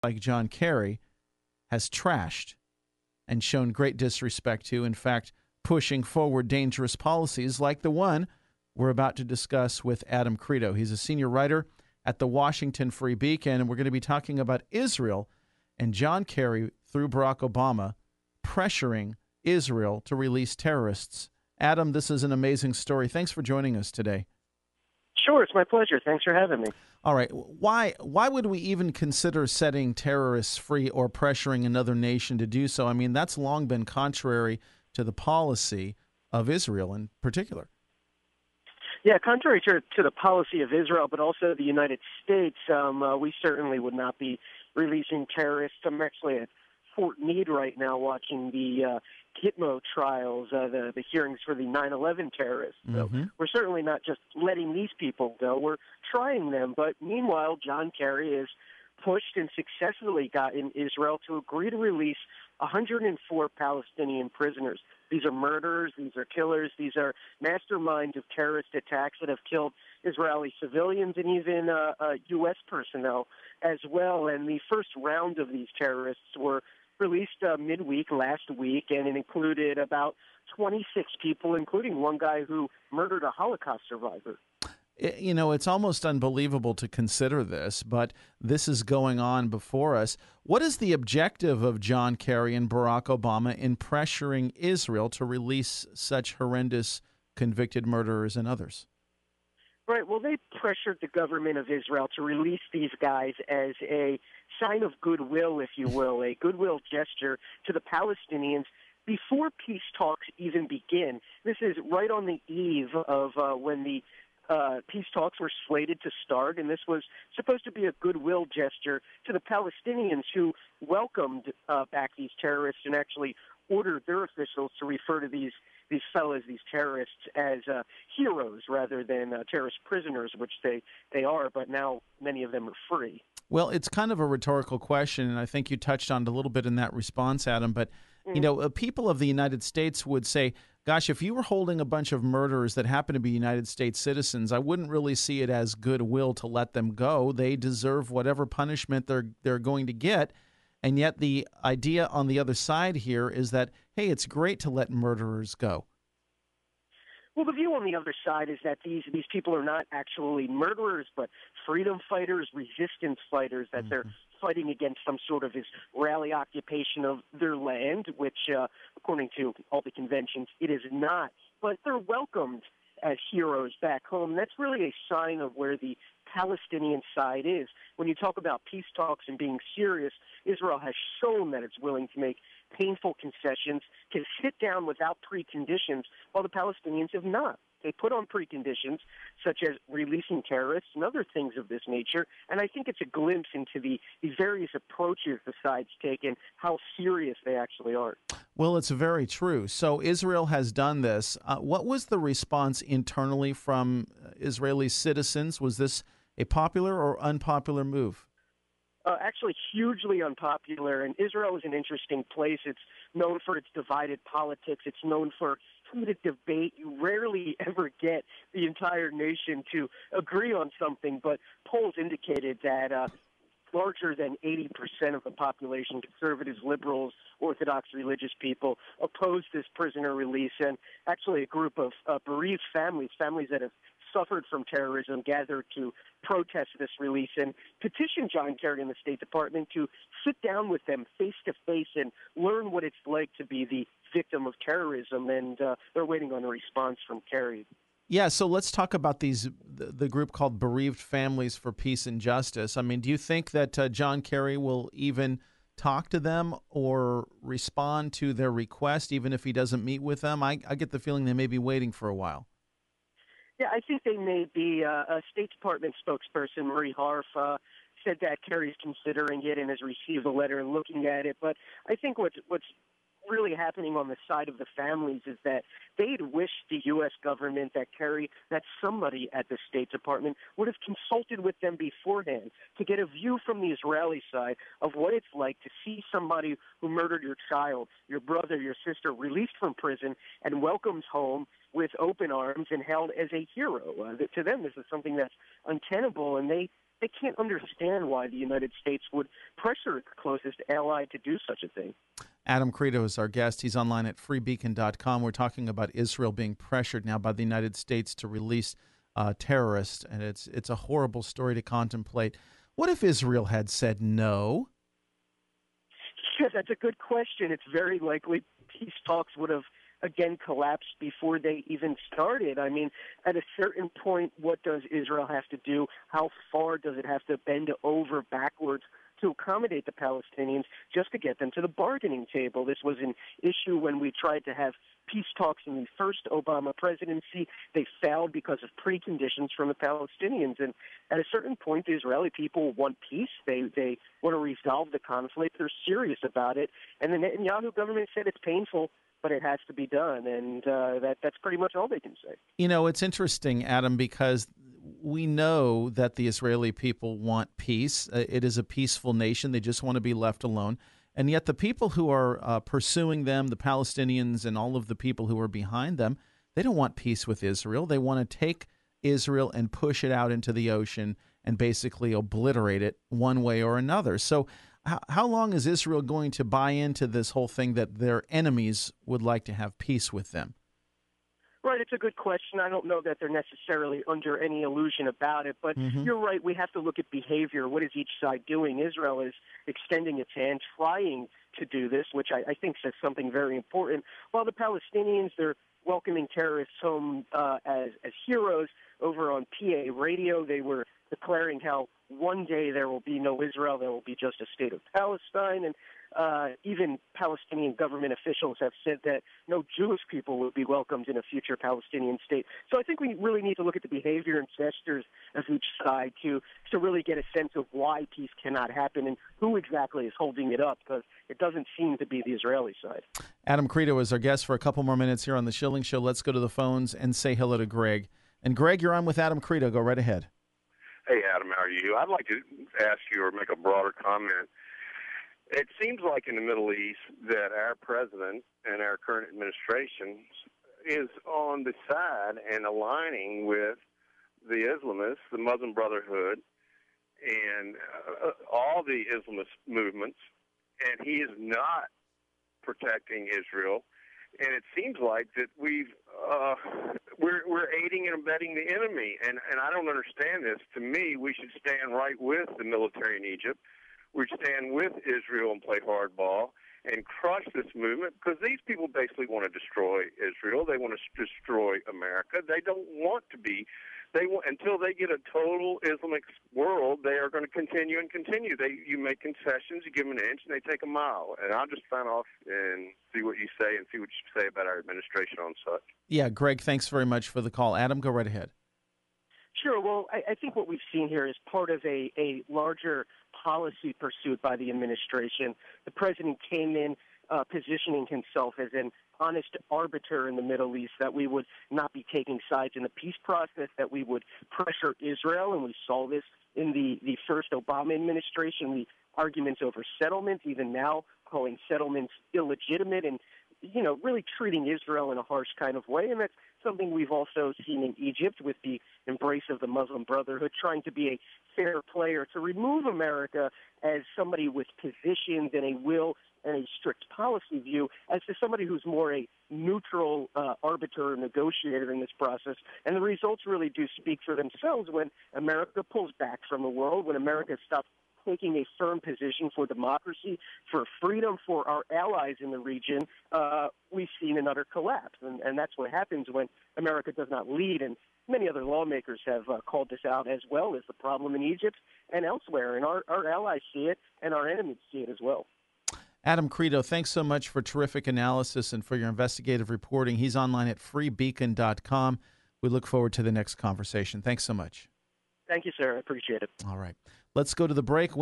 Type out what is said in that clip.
like John Kerry has trashed and shown great disrespect to, in fact, pushing forward dangerous policies like the one we're about to discuss with Adam Kredo. He's a senior writer at the Washington Free Beacon, and we're going to be talking about Israel and John Kerry, through Barack Obama, pressuring Israel to release terrorists. Adam, this is an amazing story. Thanks for joining us today. Sure, it's my pleasure. Thanks for having me. All right. Why would we even consider setting terrorists free or pressuring another nation to do so? I mean, that's long been contrary to the policy of Israel in particular. Yeah, contrary to the policy of Israel, but also the United States, we certainly would not be releasing terrorists. I'm actually at Fort Meade right now watching the Gitmo trials, the hearings for the 9/11 terrorists. So we're certainly not just letting these people go. We're trying them. But meanwhile, John Kerry has pushed and successfully gotten Israel to agree to release 104 Palestinian prisoners. These are murderers, these are killers, these are masterminds of terrorist attacks that have killed Israeli civilians and even U.S. personnel as well. And the first round of these terrorists were released midweek last week, and it included about 26 people, including one guy who murdered a Holocaust survivor. You know, it's almost unbelievable to consider this, but this is going on before us. What is the objective of John Kerry and Barack Obama in pressuring Israel to release such horrendous convicted murderers and others? Right. Well, they pressured the government of Israel to release these guys as a sign of goodwill, if you will, a goodwill gesture to the Palestinians before peace talks even begin. This is right on the eve of when the peace talks were slated to start, and this was supposed to be a goodwill gesture to the Palestinians who welcomed back these terrorists and actually ordered their officials to refer to these fellas, these terrorists, as heroes rather than terrorist prisoners, which they are, but now many of them are free. Well, it's kind of a rhetorical question, and I think you touched on it a little bit in that response, Adam, but you know, people of the United States would say, gosh, if you were holding a bunch of murderers that happen to be United States citizens, I wouldn't really see it as goodwill to let them go. They deserve whatever punishment they're going to get. And yet the idea on the other side here is that, hey, it's great to let murderers go. Well, the view on the other side is that these people are not actually murderers, but freedom fighters, resistance fighters, that they're fighting against some sort of Israeli occupation of their land, which, according to all the conventions, it is not. But they're welcomed as heroes back home. That's really a sign of where the Palestinian side is. When you talk about peace talks and being serious, Israel has shown that it's willing to make painful concessions, can sit down without preconditions, while the Palestinians have not. They put on preconditions, such as releasing terrorists and other things of this nature, and I think it's a glimpse into the various approaches the sides take and how serious they actually are. Well, it's very true. So Israel has done this. What was the response internally from Israeli citizens? Was this a popular or unpopular move? Actually hugely unpopular, and Israel is an interesting place. It's known for its divided politics. It's known for heated debate. You rarely ever get the entire nation to agree on something, but polls indicated that larger than 80% of the population, conservatives, liberals, Orthodox religious people, opposed this prisoner release, and actually a group of bereaved families that have suffered from terrorism, gathered to protest this release and petition John Kerry and the State Department to sit down with them face to face and learn what it's like to be the victim of terrorism. And they're waiting on a response from Kerry. Yeah, so let's talk about the group called Bereaved Families for Peace and Justice. I mean, do you think that John Kerry will even talk to them or respond to their request, even if he doesn't meet with them? I get the feeling they may be waiting for a while. Yeah, I think they may be. A State Department spokesperson, Marie Harf, said that Kerry's considering it and has received a letter and looking at it. But I think what's really happening on the side of the families is that they'd wish the U.S. government, that somebody at the State Department would have consulted with them beforehand to get a view from the Israeli side of what it's like to see somebody who murdered your child, your brother, your sister, released from prison and welcomed home with open arms and held as a hero. To them, this is something that's untenable, and they they can't understand why the United States would pressure its closest ally to do such a thing. Adam Kredo is our guest. He's online at freebeacon.com. We're talking about Israel being pressured now by the United States to release terrorists, and it's a horrible story to contemplate. What if Israel had said no? Yeah, that's a good question. It's very likely peace talks would have again collapsed before they even started. I mean, at a certain point, what does Israel have to do? How far does it have to bend over backwards to accommodate the Palestinians just to get them to the bargaining table? This was an issue when we tried to have peace talks in the first Obama presidency. They failed because of preconditions from the Palestinians. And at a certain point, the Israeli people want peace. They want to resolve the conflict. They're serious about it. And the Netanyahu government said it's painful, but it has to be done. And that's pretty much all they can say. You know, it's interesting, Adam, because we know that the Israeli people want peace. It is a peaceful nation. They just want to be left alone. And yet the people who are pursuing them, the Palestinians and all of the people who are behind them, they don't want peace with Israel. They want to take Israel and push it out into the ocean and basically obliterate it one way or another. So how long is Israel going to buy into this whole thing that their enemies would like to have peace with them? Right, it's a good question. I don't know that they're necessarily under any illusion about it, but you're right. We have to look at behavior. What is each side doing? Israel is extending its hand, trying to do this, which I think says something very important, while the Palestinians, they're welcoming terrorists home as heroes. Over on PA radio, they were declaring how one day there will be no Israel, there will be just a state of Palestine, and even Palestinian government officials have said that no Jewish people will be welcomed in a future Palestinian state. So I think we really need to look at the behavior and gestures of each side to really get a sense of why peace cannot happen and who exactly is holding it up, because it doesn't seem to be the Israeli side. Adam Kredo is our guest for a couple more minutes here on the Schilling Show. Let's go to the phones and say hello to Greg. And Greg, you're on with Adam Kredo. Go right ahead. Hey, Adam, how are you? I'd like to ask you or make a broader comment. It seems like in the Middle East that our president and our current administration is on the side and aligning with the Islamists, the Muslim Brotherhood, and all the Islamist movements, and he is not protecting Israel. And it seems like that we're aiding and abetting the enemy, and I don't understand this. To me, we should stand right with the military in Egypt. We should stand with Israel and play hardball and crush this movement, because these people basically want to destroy Israel. They want to destroy America. They don't want to be. Until they get a total Islamic world, they are going to continue and continue. You make concessions, you give them an inch, and they take a mile. And I'll just sign off and see what you say and see what you say about our administration on such. Yeah, Greg, thanks very much for the call. Adam, go right ahead. Sure. Well, I think what we've seen here is part of a larger policy pursuit by the administration. The president came in positioning himself as an honest arbiter in the Middle East, that we would not be taking sides in the peace process, that we would pressure Israel, and we saw this in the first Obama administration, the arguments over settlements, even now calling settlements illegitimate, and really treating Israel in a harsh kind of way. And that's something we've also seen in Egypt with the embrace of the Muslim Brotherhood, trying to be a fair player, to remove America as somebody with positions and a will and a strict policy view, as to somebody who's more a neutral arbiter or negotiator in this process. And the results really do speak for themselves when America pulls back from the world, when America stops taking a firm position for democracy, for freedom, for our allies in the region. We've seen an utter collapse. And that's what happens when America does not lead. And many other lawmakers have called this out as well as the problem in Egypt and elsewhere. And our allies see it, and our enemies see it as well. Adam Kredo, thanks so much for terrific analysis and for your investigative reporting. He's online at freebeacon.com. We look forward to the next conversation. Thanks so much. Thank you, sir. I appreciate it. All right. Let's go to the break.